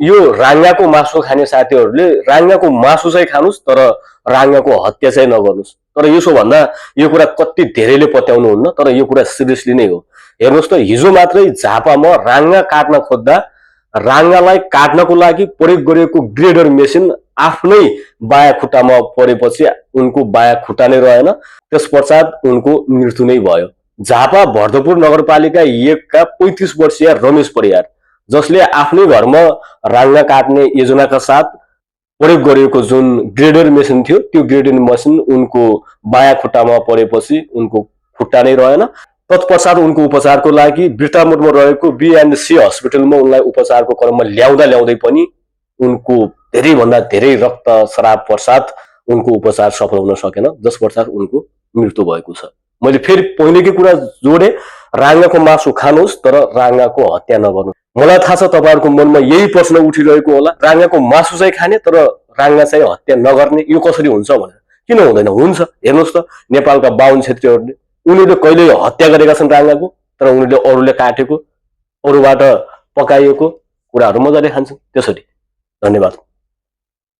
यो राङ्गाको मासु खाने साथीहरूले राङ्गाको मासु चाहिँ खानुस्, तर राङ्गाको हत्या चाहिँ नगर्नुस्। तर यसो भन्दा यो कुरा कति धेरैले पत्याउनुहुन्न, तर यो कुरा सिरियसली नै हो। हेर्नुहोस् त, हिजो मात्रै झापामा राङ्गा काट्न खोज्दा राङ्गालाई काट्नको लागि प्रयोग गरिएको ग्रेडर मेसिन आफ्नै बायाँ खुट्टामा परेपछि उनको बायाँ खुट्टा नै रहेन, त्यस पश्चात उनको मृत्यु नै भयो। झापा भरतपुर नगरपालिका 1 का 35 वर्षीय रमेश परियार, जसले आफ्नै घरमा राङ्गा काट्ने योजनाका साथ प्रयोग गरिएको जुन ग्रेडर मेसिन थियो, त्यो ग्रेडर मेसिन उनको बायाँ खुट्टामा परेपछि उनको खुट्टा नै रहेन। तत्पश्चात उनको उपचारको लागि बिर्तामोडमा रहेको B&C हस्पिटलमा उनलाई उपचारको क्रममा ल्याउँदै पनि उनको धेरैभन्दा धेरै रक्तस्राव पश्चात उनको उपचार सफल हुन सकेन, जस पश्चात उनको मृत्यु भएको छ। मैले फेरि पहिलेकै कुरा जोडे, राङ्गाको मासु खानुहोस्, तर राङ्गाको हत्या नगर्नु। मलाई थाहा छ तपाईँहरूको मनमा यही प्रश्न उठिरहेको होला, राङ्गाको मासु चाहिँ खाने तर राङ्गा चाहिँ हत्या नगर्ने, यो कसरी हुन्छ भनेर। किन हुँदैन? हुन्छ। हेर्नुहोस् त, नेपालका 52 क्षेत्रीहरूले उनीहरूले कहिले हत्या गरेका छन् राङ्गाको, तर उनीहरूले अरूले काटेको, अरूबाट पकाइएको कुराहरू मजाले खान्छन्। त्यसरी। धन्यवाद।